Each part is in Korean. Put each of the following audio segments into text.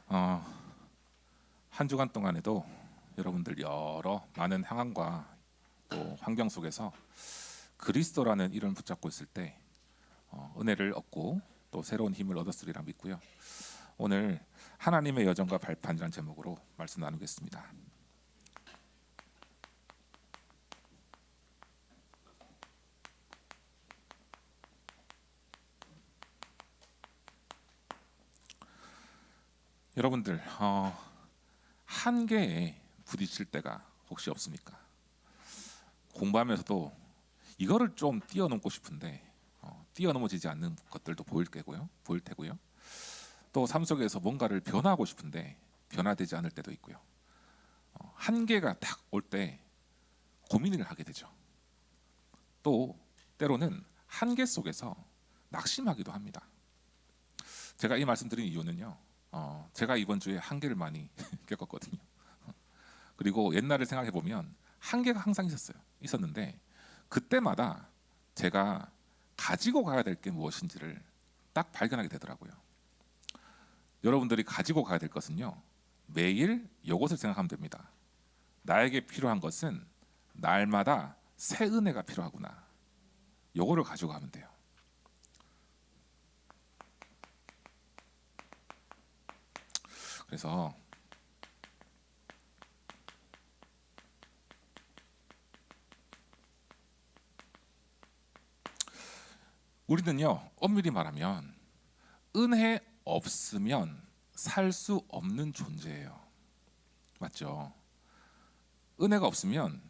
어, 한 주간 동안에도 여러분들 여러 많은 상황과 또 환경 속에서 그리스도라는 이름을 붙잡고 있을 때 은혜를 얻고 또 새로운 힘을 얻었으리라 믿고요. 오늘 하나님의 여정과 발판이라는 제목으로 말씀 나누겠습니다. 여러분들 한계에 부딪힐 때가 혹시 없습니까? 공부하면서도 이거를 좀 뛰어넘고 싶은데 뛰어넘어지지 않는 것들도 보일 테고요. 또 삶 속에서 뭔가를 변화하고 싶은데 변화되지 않을 때도 있고요. 한계가 딱 올 때 고민을 하게 되죠. 또 때로는 한계 속에서 낙심하기도 합니다. 제가 이 말씀드린 이유는요. 제가 이번 주에 한계를 많이 겪었거든요. 그리고 옛날을 생각해 보면 한계가 항상 있었는데 그때마다 제가 가지고 가야 될 게 무엇인지를 딱 발견하게 되더라고요. 여러분들이 가지고 가야 될 것은요, 매일 이것을 생각하면 됩니다. 나에게 필요한 것은 날마다 새 은혜가 필요하구나. 요거를 가지고 가면 돼요. 그래서 우리는요, 엄밀히 말하면 은혜 없으면 살 수 없는 존재예요. 맞죠? 은혜가 없으면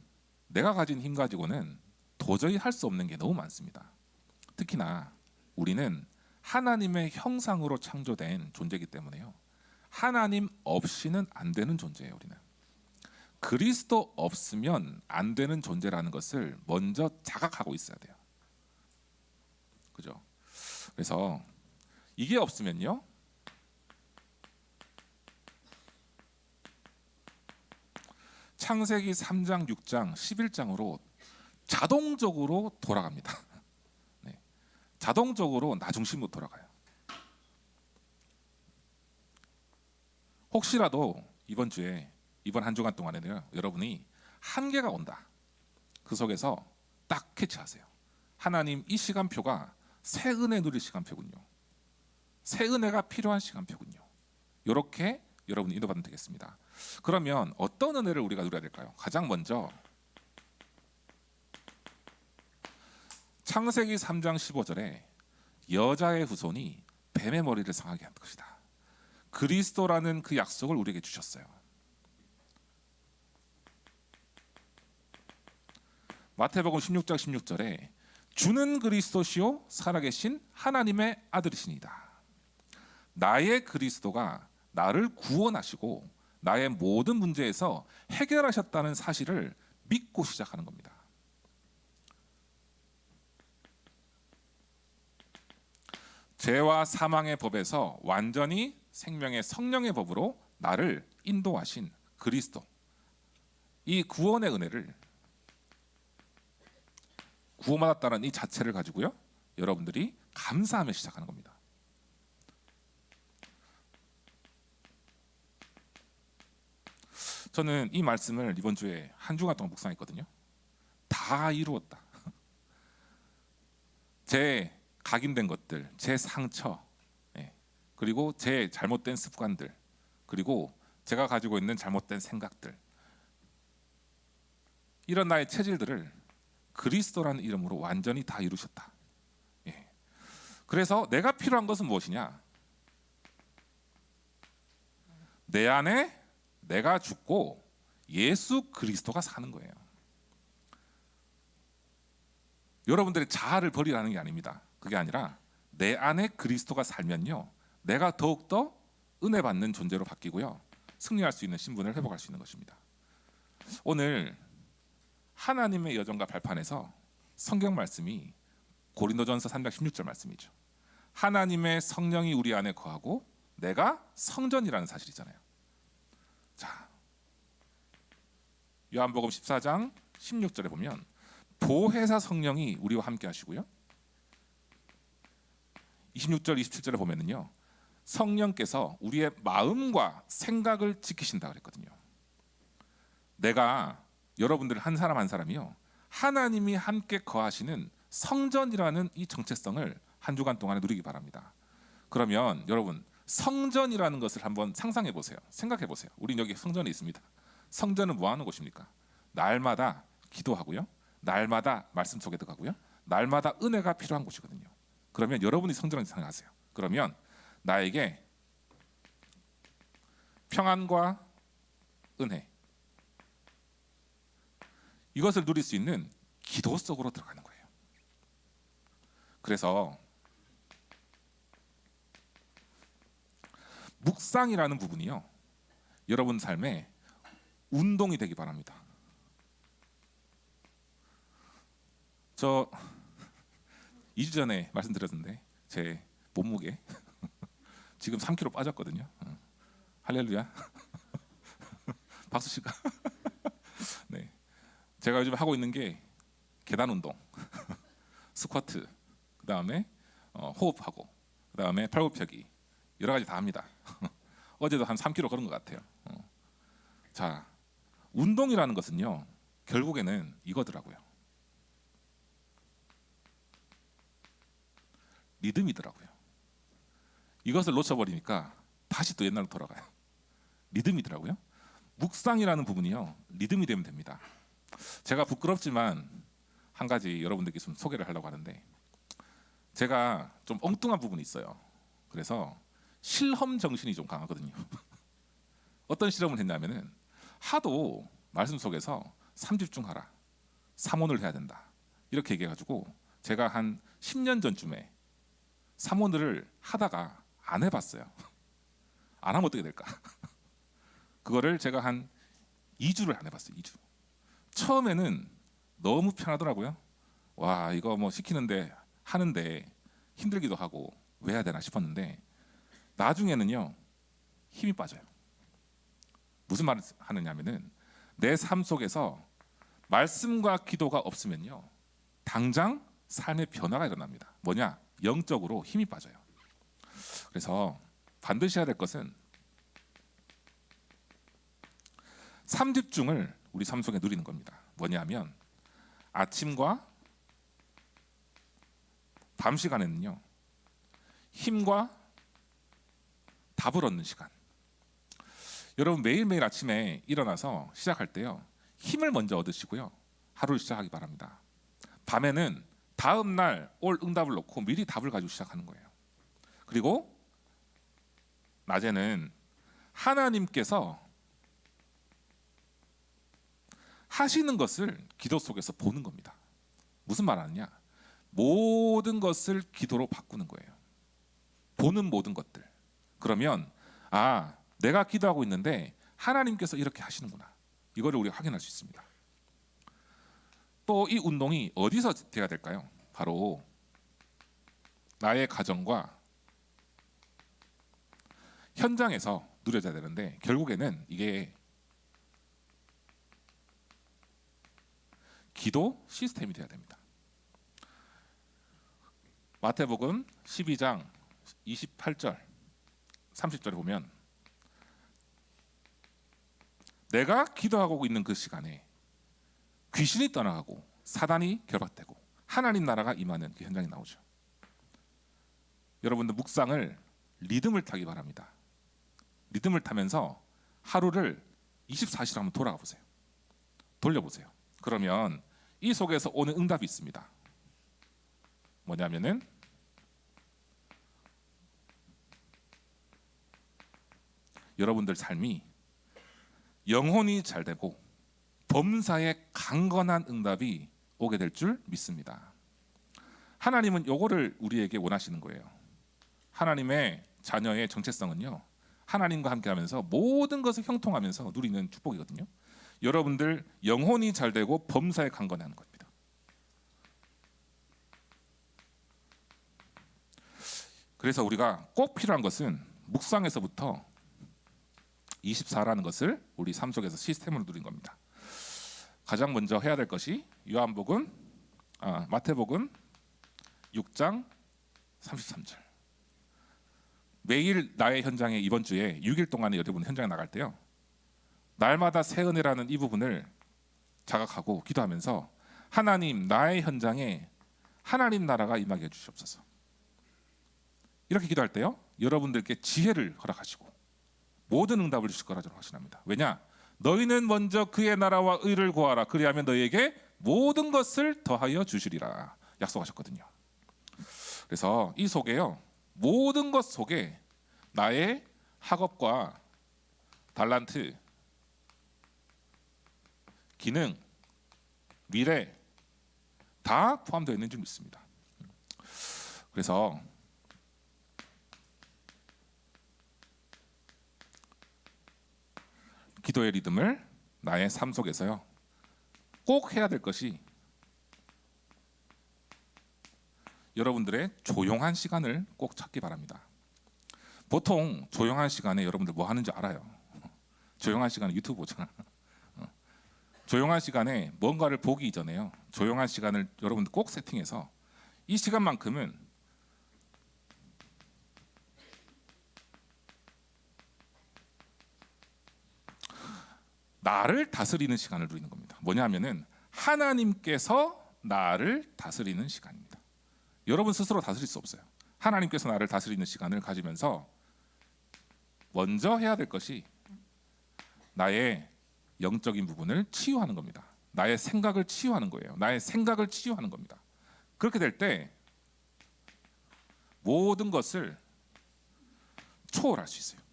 내가 가진 힘 가지고는 도저히 할 수 없는 게 너무 많습니다. 특히나 우리는 하나님의 형상으로 창조된 존재이기 때문에요. 하나님 없이는 안 되는 존재예요. 우리는 그리스도 없으면 안 되는 존재라는 것을 먼저 자각하고 있어야 돼요. 그죠? 그래서 이게 없으면요, 창세기 3장, 6장, 11장으로 자동적으로 돌아갑니다. 네. 자동적으로 나 중심으로 돌아가요. 혹시라도 이번 한 주간 동안에는요, 여러분이 한계가 온다. 그 속에서 딱 캐치하세요. 하나님, 이 시간표가 새 은혜 누릴 시간표군요. 새 은혜가 필요한 시간표군요. 이렇게 여러분이 인도받으면 되겠습니다. 그러면 어떤 은혜를 우리가 누려야 될까요? 가장 먼저 창세기 3장 15절에 여자의 후손이 뱀의 머리를 상하게 한 것이다. 그리스도라는 그 약속을 우리에게 주셨어요. 마태복음 16장 16절에 주는 그리스도시요 살아계신 하나님의 아들이시니다. 나의 그리스도가 나를 구원하시고 나의 모든 문제에서 해결하셨다는 사실을 믿고 시작하는 겁니다. 죄와 사망의 법에서 완전히 생명의 성령의 법으로 나를 인도하신 그리스도, 이 구원의 은혜를, 구원받았다는 이 자체를 가지고요, 여러분들이 감사하며 시작하는 겁니다. 저는 이 말씀을 이번 주에 한 주간 동안 묵상했거든요. 다 이루었다. 제 각인된 것들, 제 상처, 그리고 제 잘못된 습관들, 그리고 제가 가지고 있는 잘못된 생각들, 이런 나의 체질들을 그리스도라는 이름으로 완전히 다 이루셨다. 그래서 내가 필요한 것은 무엇이냐? 내 안에 내가 죽고 예수 그리스도가 사는 거예요. 여러분들의 자아를 버리라는 게 아닙니다. 그게 아니라 내 안에 그리스도가 살면요, 내가 더욱더 은혜 받는 존재로 바뀌고요, 승리할 수 있는 신분을 회복할 수 있는 것입니다. 오늘 하나님의 여정과 발판에서 성경 말씀이 고린도전서 3장 16절 말씀이죠. 하나님의 성령이 우리 안에 거하고 내가 성전이라는 사실이잖아요. 자, 요한복음 14장 16절에 보면 보혜사 성령이 우리와 함께 하시고요, 26절 27절에 보면은요, 성령께서 우리의 마음과 생각을 지키신다 그랬거든요. 내가 여러분들 한 사람 한 사람이요, 하나님이 함께 거하시는 성전이라는 이 정체성을 한 주간 동안에 누리기 바랍니다. 그러면 여러분, 성전이라는 것을 한번 상상해 보세요. 생각해 보세요. 우린 여기 성전에 있습니다. 성전은 뭐 하는 곳입니까? 날마다 기도하고요, 날마다 말씀 속에 들어가고요, 날마다 은혜가 필요한 곳이거든요. 그러면 여러분이 성전을 생각하세요. 그러면 나에게 평안과 은혜, 이것을 누릴 수 있는 기도 속으로 들어가는 거예요. 그래서 묵상이라는 부분이요, 여러분 삶에 운동이 되기 바랍니다. 저 2주 전에 말씀드렸는데 제 몸무게 지금 3kg 빠졌거든요. 할렐루야. 박수 씨가. 네, 제가 요즘 하고 있는 게 계단 운동, 스쿼트, 그 다음에 호흡하고, 그 다음에 팔굽혀펴기, 여러 가지 다 합니다. 어제도 한 3kg 걸은 것 같아요. 자, 운동이라는 것은요, 결국에는 이거더라고요. 리듬이더라고요. 이것을 놓쳐버리니까 다시 또 옛날로 돌아가요. 리듬이더라고요. 묵상이라는 부분이요, 리듬이 되면 됩니다. 제가 부끄럽지만 한 가지 여러분들께 좀 소개를 하려고 하는데, 제가 좀 엉뚱한 부분이 있어요. 그래서 실험 정신이 좀 강하거든요. 어떤 실험을 했냐면은, 하도 말씀 속에서 삼집중하라, 삼원을 해야 된다, 이렇게 얘기해가지고 제가 한 10년 전쯤에 삼원을 하다가 안 해봤어요. 안 하면 어떻게 될까? 그거를 제가 한 2주를 안 해봤어요. 2주. 처음에는 너무 편하더라고요. 와, 이거 뭐 시키는데 하는데 힘들기도 하고 왜 해야 되나 싶었는데, 나중에는요, 힘이 빠져요. 무슨 말을 하느냐면은, 내 삶 속에서 말씀과 기도가 없으면요, 당장 삶의 변화가 일어납니다. 뭐냐? 영적으로 힘이 빠져요. 그래서 반드시 해야 될 것은 삼집중을 우리 삶 속에 누리는 겁니다. 뭐냐면, 아침과 밤 시간에는요, 힘과 답을 얻는 시간. 여러분, 매일매일 아침에 일어나서 시작할 때요, 힘을 먼저 얻으시고요, 하루를 시작하기 바랍니다. 밤에는 다음 날 올 응답을 놓고 미리 답을 가지고 시작하는 거예요. 그리고 낮에는 하나님께서 하시는 것을 기도 속에서 보는 겁니다. 무슨 말 하느냐? 모든 것을 기도로 바꾸는 거예요. 보는 모든 것들. 그러면 내가 기도하고 있는데 하나님께서 이렇게 하시는구나, 이거를 우리가 확인할 수 있습니다. 또 이 운동이 어디서 돼야 될까요? 바로 나의 가정과 현장에서 누려져야 되는데, 결국에는 이게 기도 시스템이 돼야 됩니다. 마태복음 12장 28절 30절에 보면, 내가 기도하고 있는 그 시간에 귀신이 떠나가고 사단이 결박되고 하나님 나라가 임하는 그 현장이 나오죠. 여러분들 묵상을 리듬을 타기 바랍니다. 리듬을 타면서 하루를 24시간 한번 돌아가 보세요. 돌려보세요. 그러면 이 속에서 오는 응답이 있습니다. 뭐냐면은, 여러분들 삶이 영혼이 잘 되고 범사에 강건한 응답이 오게 될 줄 믿습니다. 하나님은 요거를 우리에게 원하시는 거예요. 하나님의 자녀의 정체성은요, 하나님과 함께하면서 모든 것을 형통하면서 누리는 축복이거든요. 여러분들 영혼이 잘 되고 범사에 강건한 겁니다. 그래서 우리가 꼭 필요한 것은 묵상에서부터 24라는 것을 우리 삶 속에서 시스템으로 누린 겁니다. 가장 먼저 해야 될 것이 마태복음 6장 33절. 매일 나의 현장에 이번 주에 6일 동안에 여러분 현장에 나갈 때요. 날마다 새 은혜라는 이 부분을 자각하고 기도하면서 하나님 나의 현장에 하나님 나라가 임하게 해주시옵소서. 이렇게 기도할 때요. 여러분들께 지혜를 허락하시고 모든 응답을 주실 거라 저는 확신합니다. 왜냐? 너희는 먼저 그의 나라와 의를 구하라. 그리하면 너희에게 모든 것을 더하여 주시리라 약속하셨거든요. 그래서 이 속에요. 모든 것 속에 나의 학업과 달란트, 기능, 미래 다 포함되어 있는 줄 믿습니다. 그래서 기도의 리듬을 나의 삶 속에서요. 꼭 해야 될 것이 여러분들의 조용한 시간을 꼭 찾기 바랍니다. 보통 조용한 시간에 여러분들 뭐 하는지 알아요. 조용한 시간에 유튜브 보잖아. 조용한 시간에 뭔가를 보기 이전에요. 조용한 시간을 여러분들 꼭 세팅해서 이 시간만큼은 나를 다스리는 시간을 누리는 겁니다. 뭐냐 하면은 하나님께서 나를 다스리는 시간입니다. 여러분 스스로 다스릴 수 없어요. 하나님께서 나를 다스리는 시간을 가지면서 먼저 해야 될 것이 나의 영적인 부분을 치유하는 겁니다. 나의 생각을 치유하는 거예요. 나의 생각을 치유하는 겁니다. 그렇게 될 때 모든 것을 초월할 수 있어요.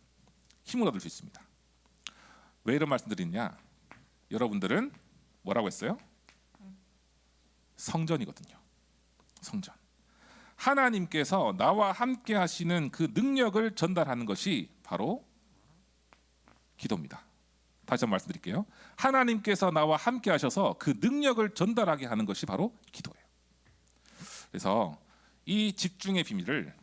힘을 얻을 수 있습니다. 왜 이런 말씀 드리냐? 여러분들은 뭐라고 했어요? 성전이거든요. 성전. 하나님께서 나와 함께 하시는 그 능력을 전달하는 것이 바로 기도입니다. 다시 한번 말씀드릴게요. 하나님께서 나와 함께 하셔서 그 능력을 전달하게 하는 것이 바로 기도예요. 그래서 이 집중의 비밀을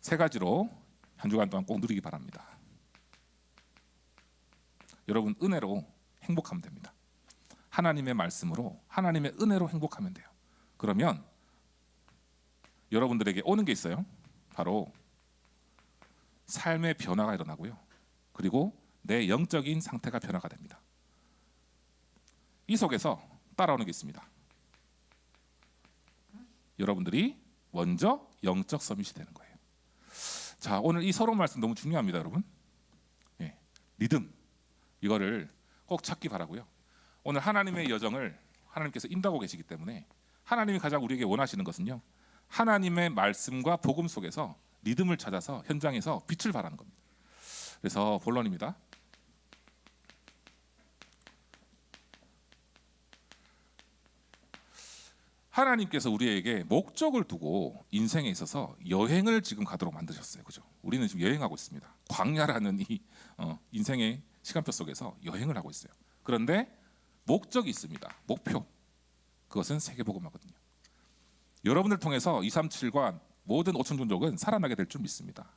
세 가지로 한 주간 동안 꼭 누리기 바랍니다. 여러분 은혜로 행복하면 됩니다. 하나님의 말씀으로 하나님의 은혜로 행복하면 돼요. 그러면 여러분들에게 오는 게 있어요. 바로 삶의 변화가 일어나고요. 그리고 내 영적인 상태가 변화가 됩니다. 이 속에서 따라오는 게 있습니다. 여러분들이 먼저 영적 서밋이 되는 거예요. 자, 오늘 이 서론 말씀 너무 중요합니다, 여러분. 예, 리듬 이거를 꼭 찾기 바라고요. 오늘 하나님의 여정을 하나님께서 인도하고 계시기 때문에 하나님이 가장 우리에게 원하시는 것은요. 하나님의 말씀과 복음 속에서 리듬을 찾아서 현장에서 빛을 발하는 겁니다. 그래서 본론입니다. 하나님께서 우리에게 목적을 두고 인생에 있어서 여행을 지금 가도록 만드셨어요. 그죠? 우리는 지금 여행하고 있습니다. 광야라는 이 인생의 시간표 속에서 여행을 하고 있어요. 그런데 목적이 있습니다. 목표. 그것은 세계복음화거든요. 여러분을 통해서 237과 모든 5천 종족은 살아나게 될 줄 믿습니다.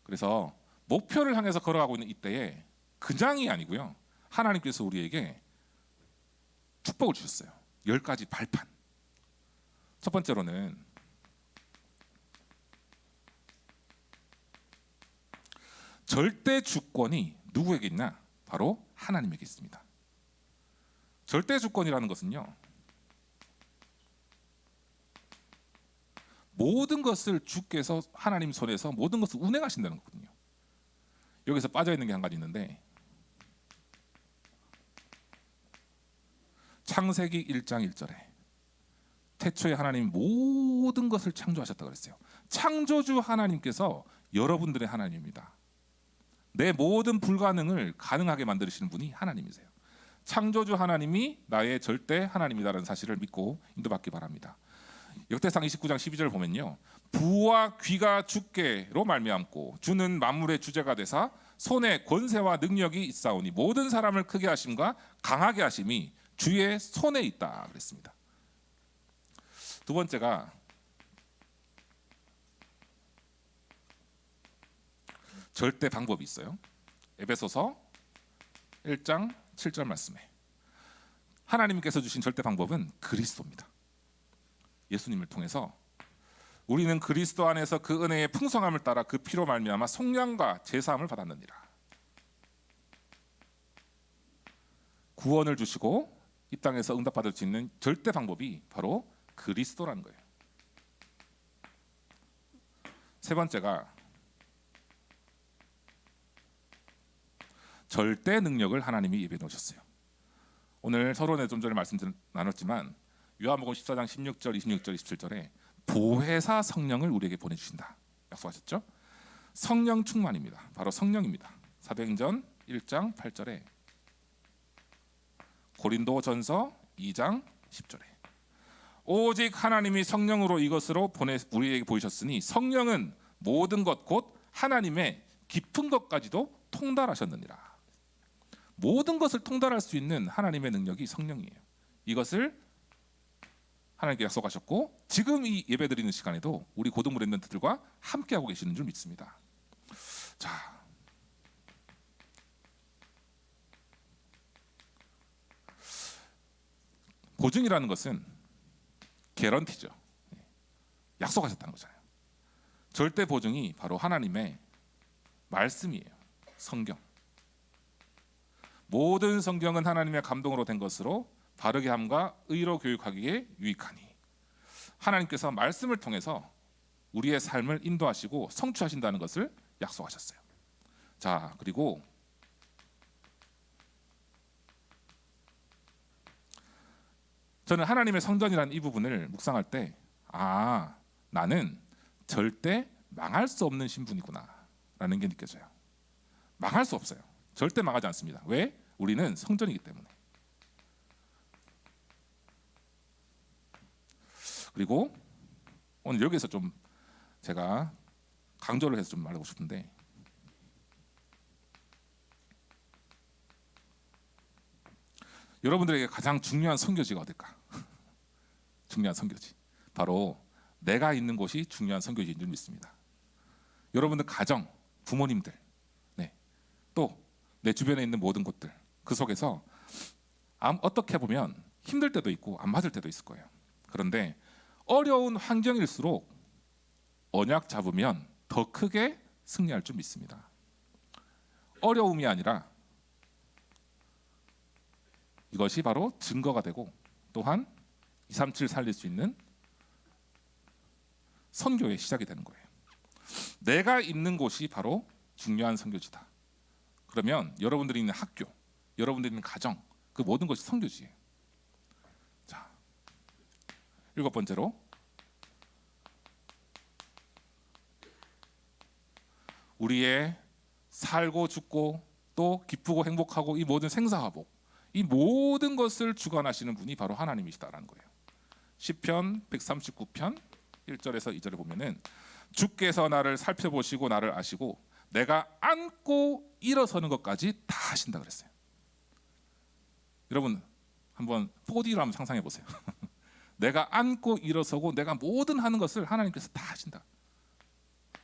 그래서 목표를 향해서 걸어가고 있는 이때에 그냥이 아니고요. 하나님께서 우리에게 축복을 주셨어요. 10가지 발판. 첫 번째로는 절대 주권이 누구에게 있나? 바로 하나님에게 있습니다. 절대 주권이라는 것은요. 모든 것을 주께서 하나님 손에서 모든 것을 운행하신다는 거거든요. 여기서 빠져있는 게 한 가지 있는데 창세기 1장 1절에 태초에 하나님 모든 것을 창조하셨다고 그랬어요. 창조주 하나님께서 여러분들의 하나님입니다. 내 모든 불가능을 가능하게 만드시는 분이 하나님이세요. 창조주 하나님이 나의 절대 하나님이라는 사실을 믿고 인도받기 바랍니다. 역대상 29장 12절 보면요. 부와 귀가 주께로 말미암고 주는 만물의 주제가 되사 손에 권세와 능력이 있사오니 모든 사람을 크게 하심과 강하게 하심이 주의 손에 있다 그랬습니다. 두 번째가 절대 방법이 있어요. 에베소서 1장 7절 말씀에 하나님께서 주신 절대 방법은 그리스도입니다. 예수님을 통해서 우리는 그리스도 안에서 그 은혜의 풍성함을 따라 그 피로 말미암아 속량과 제사함을 받았느니라. 구원을 주시고 이 땅에서 응답받을 수 있는 절대 방법이 바로 그리스도라는 거예요. 세 번째가 절대 능력을 하나님이 예배해 놓으셨어요. 오늘 서론에 좀 전에 말씀 나눴지만 요한복음 14장 16절, 26절, 27절에 보혜사 성령을 우리에게 보내주신다 약속하셨죠? 성령 충만입니다. 바로 성령입니다. 사도행전 1장 8절에 고린도전서 2장 10절에 오직 하나님이 성령으로 이것으로 우리에게 보이셨으니 성령은 모든 것 곧 하나님의 깊은 것까지도 통달하셨느니라. 모든 것을 통달할 수 있는 하나님의 능력이 성령이에요. 이것을 하나님께 약속하셨고 지금 이 예배드리는 시간에도 우리 고등부 렘넌트들과 함께하고 계시는 줄 믿습니다. 자, 보증이라는 것은 개런티죠. 약속하셨다는 거잖아요. 절대 보증이 바로 하나님의 말씀이에요. 성경. 모든 성경은 하나님의 감동으로 된 것으로 바르게 함과 의로 교육하기에 유익하니 하나님께서 말씀을 통해서 우리의 삶을 인도하시고 성취하신다는 것을 약속하셨어요. 자, 그리고 저는 하나님의 성전이라는 이 부분을 묵상할 때 나는 절대 망할 수 없는 신분이구나 라는 게 느껴져요. 망할 수 없어요. 절대 망하지 않습니다. 왜? 우리는 성전이기 때문에. 그리고 오늘 여기서 좀 제가 강조를 해서 좀 말하고 싶은데 여러분들에게 가장 중요한 선교지가 어딜까? 중요한 선교지. 바로 내가 있는 곳이 중요한 선교지인 줄 믿습니다. 여러분들 가정, 부모님들, 또 내 주변에 있는 모든 곳들 그 속에서 어떻게 보면 힘들 때도 있고 안 맞을 때도 있을 거예요. 그런데 어려운 환경일수록 언약 잡으면 더 크게 승리할 줄 믿습니다. 어려움이 아니라 이것이 바로 증거가 되고 또한 237 살릴 수 있는 선교의 시작이 되는 거예요. 내가 있는 곳이 바로 중요한 선교지다. 그러면 여러분들이 있는 학교, 여러분들이 있는 가정, 그 모든 것이 선교지예요. 자, 7번째로 우리의 살고 죽고 또 기쁘고 행복하고 이 모든 생사화복, 이 모든 것을 주관하시는 분이 바로 하나님이시다라는 거예요. 시편 139편 1절에서 2절에 보면은 주께서 나를 살펴보시고 나를 아시고 내가 앉고 일어서는 것까지 다 하신다 그랬어요. 여러분 한번 4D로 한번 상상해 보세요. 내가 앉고 일어서고 내가 모든 하는 것을 하나님께서 다 하신다.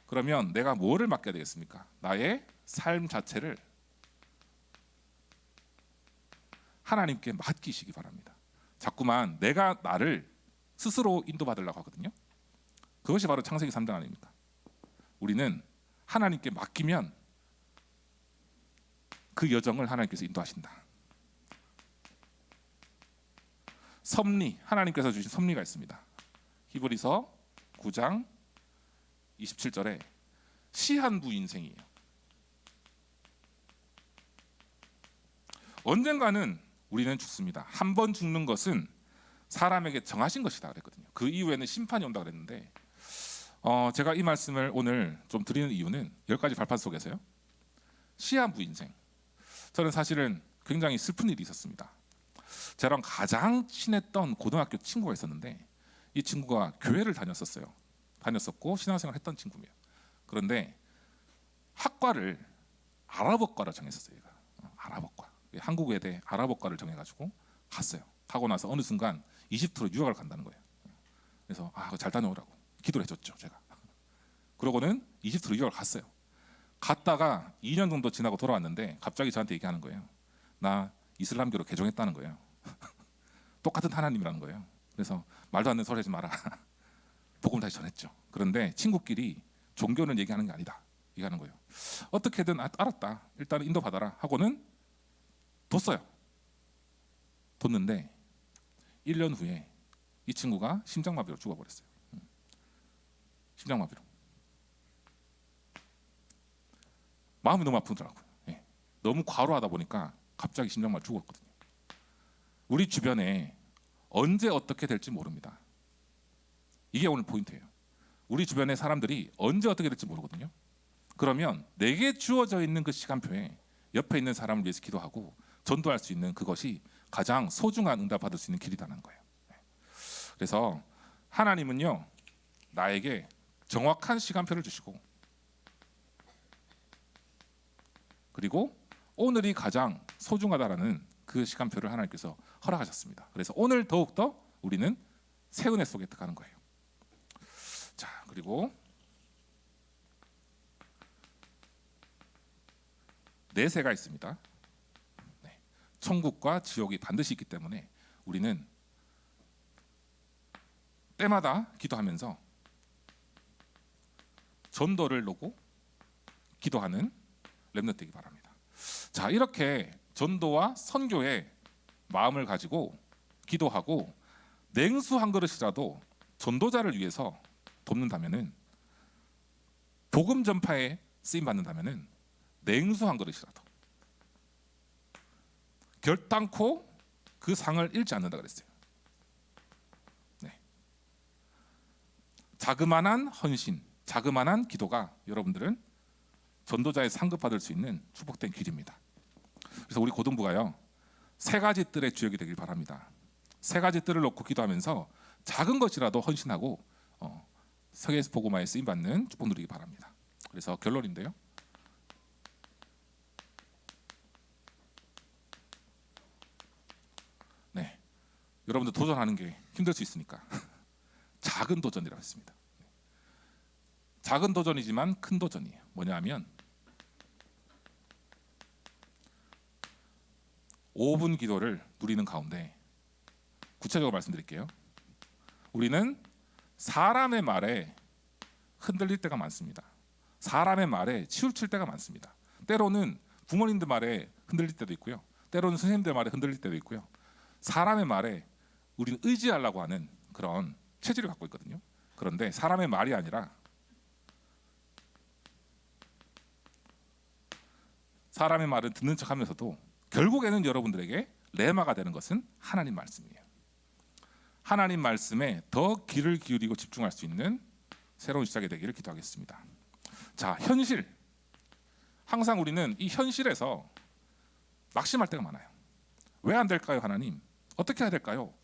그러면 내가 뭐를 맡겨야 되겠습니까? 나의 삶 자체를 하나님께 맡기시기 바랍니다. 자꾸만 내가 나를 스스로 인도받으려고 하거든요. 그것이 바로 창세기 3장 아닙니까? 우리는 하나님께 맡기면 그 여정을 하나님께서 인도하신다. 섭리, 하나님께서 주신 섭리가 있습니다. 히브리서 9장 27절에 시한부 인생이에요. 언젠가는 우리는 죽습니다. 한 번 죽는 것은 사람에게 정하신 것이다 그랬거든요. 그 이후에는 심판이 온다 그랬는데 제가 이 말씀을 오늘 좀 드리는 이유는 10가지 발판 속에서요. 시한부 인생. 저는 사실은 굉장히 슬픈 일이 있었습니다. 저랑 가장 친했던 고등학교 친구가 있었는데 이 친구가 교회를 다녔었고 신앙생활을 했던 친구예요. 그런데 학과를 아랍어과로 정했었어요. 얘가. 아랍어과. 한국외대 아랍어과를 정해가지고 갔어요. 가고 나서 어느 순간 이집트로 유학을 간다는 거예요. 그래서 잘 다녀오라고 기도를 해줬죠 제가. 그러고는 이집트로 유학을 갔어요. 갔다가 2년 정도 지나고 돌아왔는데 갑자기 저한테 얘기하는 거예요. 나 이슬람교로 개종했다는 거예요. 똑같은 하나님이라는 거예요. 그래서 말도 안 되는 소리 하지 마라. 복음 다시 전했죠. 그런데 친구끼리 종교는 얘기하는 게 아니다 얘기하는 거예요. 어떻게든 알았다, 일단 인도 받아라 하고는 뒀어요. 뒀는데 1년 후에 이 친구가 심장마비로 죽어버렸어요. 심장마비로. 마음이 너무 아프더라고요. 예. 너무 과로하다 보니까 갑자기 심장마비 죽었거든요. 우리 주변에 언제 어떻게 될지 모릅니다. 이게 오늘 포인트예요. 우리 주변의 사람들이 언제 어떻게 될지 모르거든요. 그러면 내게 주어져 있는 그 시간표에 옆에 있는 사람을 위해서 기도하고 전도할 수 있는 그것이 가장 소중한 응답 받을 수 있는 길이라는 거예요. 그래서 하나님은요, 나에게 정확한 시간표를 주시고, 그리고 오늘이 가장 소중하다라는 그 시간표를 하나님께서 허락하셨습니다. 그래서 오늘 더욱더 우리는 새 은혜 속에 들어가는 거예요. 자, 그리고 내세가 있습니다. 네. 천국과 지옥이 반드시 있기 때문에 우리는 때마다 기도하면서 전도를 놓고 기도하는 렘넌트 되기 바랍니다. 자, 이렇게 전도와 선교에 마음을 가지고 기도하고 냉수 한 그릇이라도 전도자를 위해서 돕는다면은, 복음 전파에 쓰임 받는다면은 냉수 한 그릇이라도 결단코 그 상을 잃지 않는다 그랬어요. 네. 자그마한 헌신, 자그마한 기도가 여러분들은 전도자의 상급 받을 수 있는 축복된 길입니다. 그래서 우리 고등부가요, 세 가지 뜰의 주역이 되길 바랍니다. 세 가지 뜰을 놓고 기도하면서 작은 것이라도 헌신하고 세계 복음화에 쓰임 받는 축복 누리기 바랍니다. 그래서 결론인데요. 네, 여러분들 도전하는 게 힘들 수 있으니까 작은 도전이라고 했습니다. 작은 도전이지만 큰 도전이에요. 뭐냐면 5분 기도를 누리는 가운데 구체적으로 말씀드릴게요. 우리는 사람의 말에 흔들릴 때가 많습니다. 사람의 말에 치우칠 때가 많습니다. 때로는 부모님들 말에 흔들릴 때도 있고요. 때로는 선생님들 말에 흔들릴 때도 있고요. 사람의 말에 우리는 의지하려고 하는 그런 체질을 갖고 있거든요. 그런데 사람의 말이 아니라 사람의 말은 듣는 척하면서도 결국에는 여러분들에게 레마가 되는 것은 하나님 말씀이에요. 하나님 말씀에 더 귀를 기울이고 집중할 수 있는 새로운 시작이 되기를 기도하겠습니다. 자, 현실. 항상 우리는 이 현실에서 낙심할 때가 많아요. 왜 안 될까요, 하나님? 어떻게 해야 될까요?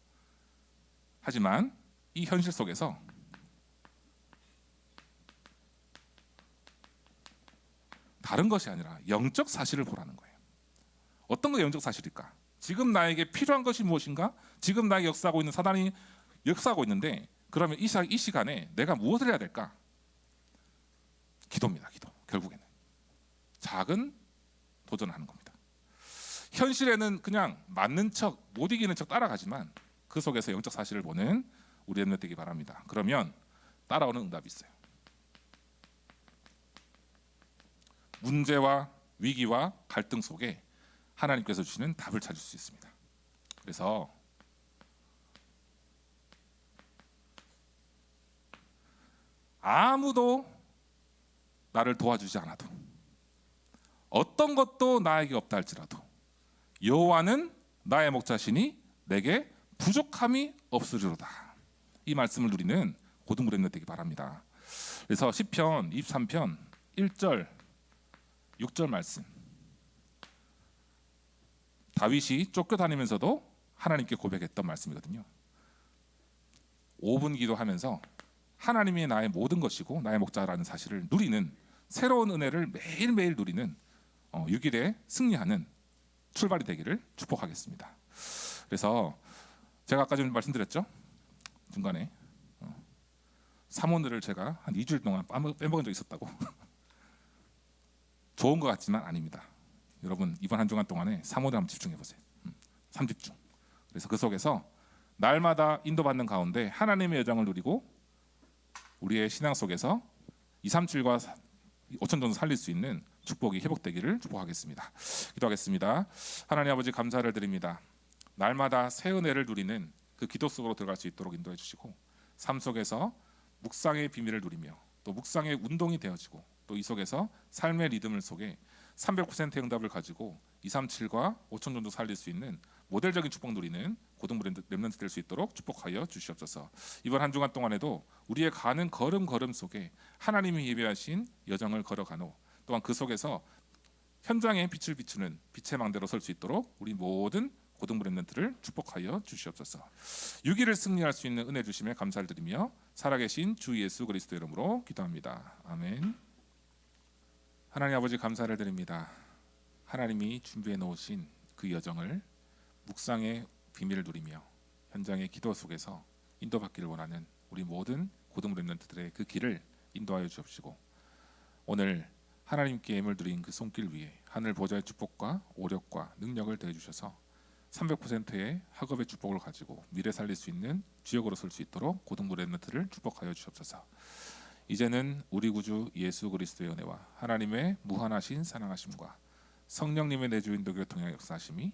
하지만 이 현실 속에서 다른 것이 아니라 영적 사실을 보라는 거예요. 어떤 게 영적 사실일까? 지금 나에게 필요한 것이 무엇인가? 지금 나에게 역사하고 있는 사단이 역사하고 있는데, 그러면 이 시간에 내가 무엇을 해야 될까? 기도입니다. 기도. 결국에는 작은 도전을 하는 겁니다. 현실에는 그냥 맞는 척, 못 이기는 척 따라가지만 그 속에서 영적 사실을 보는 우리 렘넌트 되기 바랍니다. 그러면 따라오는 응답이 있어요. 문제와 위기와 갈등 속에 하나님께서 주시는 답을 찾을 수 있습니다. 그래서 아무도 나를 도와주지 않아도, 어떤 것도 나에게 없다 할지라도 여호와는 나의 목자시니 내게 부족함이 없으리로다. 이 말씀을 누리는 고등부 렘넌트 되기 바랍니다. 그래서 시편 23편 1절 6절 말씀, 다윗이 쫓겨다니면서도 하나님께 고백했던 말씀이거든요. 5분 기도하면서 하나님이 나의 모든 것이고 나의 목자라는 사실을 누리는 새로운 은혜를 매일매일 누리는 6일에 승리하는 출발이 되기를 축복하겠습니다. 그래서 제가 아까 좀 말씀드렸죠. 중간에 사모늘을 제가 한 2주일 동안 빼먹은 적이 있었다고. 좋은 것 같지만 아닙니다. 여러분 이번 한 주간 동안에 사모늘 한번 집중해 보세요. 3집중. 그래서 그 속에서 날마다 인도받는 가운데 하나님의 여정을 누리고 우리의 신앙 속에서 237과 5천 정도 살릴 수 있는 축복이 회복되기를 축복하겠습니다. 기도하겠습니다. 하나님 아버지 감사를 드립니다. 날마다 새 은혜를 누리는 그 기도 속으로 들어갈 수 있도록 인도해 주시고 삶 속에서 묵상의 비밀을 누리며 또 묵상의 운동이 되어지고 또 이 속에서 삶의 리듬을 속에 300%의 응답을 가지고 237과 5천 정도 살릴 수 있는 모델적인 축복 누리는 고등부 렘넌트 될 수 있도록 축복하여 주시옵소서. 이번 한 주간 동안에도 우리의 가는 걸음 속에 하나님이 예배하신 여정을 걸어가노 또한 그 속에서 현장에 빛을 비추는 빛의 망대로 설 수 있도록 우리 모든 고등부 렘넌트를 축복하여 주시옵소서. 6일을 승리할 수 있는 은혜 주심에 감사를 드리며 살아계신 주 예수 그리스도 이름으로 기도합니다. 아멘. 하나님 아버지 감사를 드립니다. 하나님이 준비해 놓으신 그 여정을 묵상의 비밀을 누리며 현장의 기도 속에서 인도받기를 원하는 우리 모든 고등 렘넌트들의 그 길을 인도하여 주옵시고 오늘 하나님께 예물 드린 그 손길 위에 하늘 보좌의 축복과 오력과 능력을 더해 주셔서 300%의 학업의 축복을 가지고 미래 살릴 수 있는 주역으로 설 수 있도록 고등부 렘넌트를 축복하여 주옵소서. 이제는 우리 구주 예수 그리스도의 은혜와 하나님의 무한하신 사랑하심과 성령님의 내주 인도교 통행 역사하심이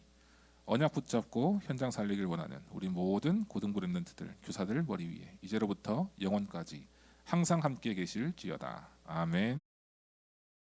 언약 붙잡고 현장 살리길 원하는 우리 모든 고등부 렘넌트들 교사들 머리 위에 이제로부터 영원까지 항상 함께 계실지어다. 아멘.